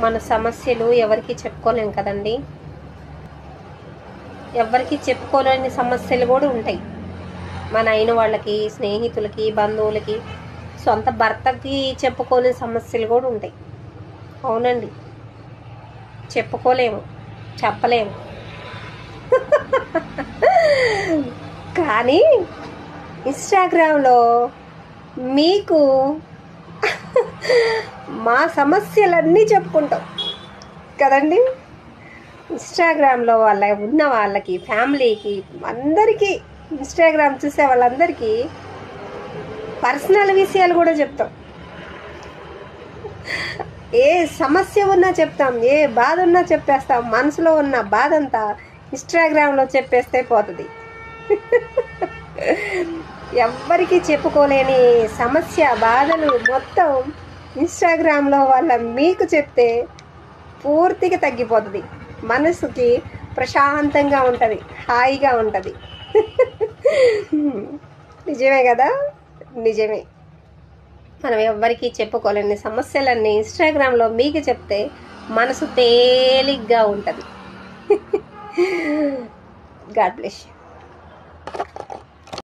మన సమస్యలు ఎవరికి చెప్పుకోలేం కదండి. ఎవరికి చెప్పుకోలేని సమస్యలు కూడా ఉంటాయి. మన అయిన వాళ్ళకి, స్నేహితులకి, బంధువులకి, సొంత భర్తకి చెప్పుకోలేని సమస్యలు కూడా ఉంటాయి. అవునండి, చెప్పుకోలేము, చెప్పలేము. కానీ ఇన్స్టాగ్రామ్లో మీకు మా సమస్యలన్నీ చెప్పుకుంటాం కదండి. ఇన్స్టాగ్రామ్లో ఉన్న వాళ్ళకి, ఫ్యామిలీకి, అందరికీ, ఇన్స్టాగ్రామ్ చూసే వాళ్ళందరికీ పర్సనల్ విషయాలు కూడా చెప్తాం. ఏ సమస్య ఉన్నా చెప్తాం, ఏ బాధ ఉన్నా చెప్పేస్తాం. మనసులో ఉన్న బాధ అంతా ఇన్స్టాగ్రామ్లో చెప్పేస్తే పోతుంది. ఎవ్వరికి చెప్పుకోలేని సమస్య, బాధలు మొత్తం ఇన్స్టాగ్రామ్లో వాళ్ళ మీకు చెప్తే పూర్తిగా తగ్గిపోతుంది. మనసుకి ప్రశాంతంగా ఉంటుంది, హాయిగా ఉంటుంది. నిజమే కదా, నిజమే. మనం ఎవ్వరికి చెప్పుకోలేని సమస్యలన్నీ ఇన్స్టాగ్రామ్లో మీకు చెప్తే మనసు తేలిగ్గా ఉంటుంది. God bless you.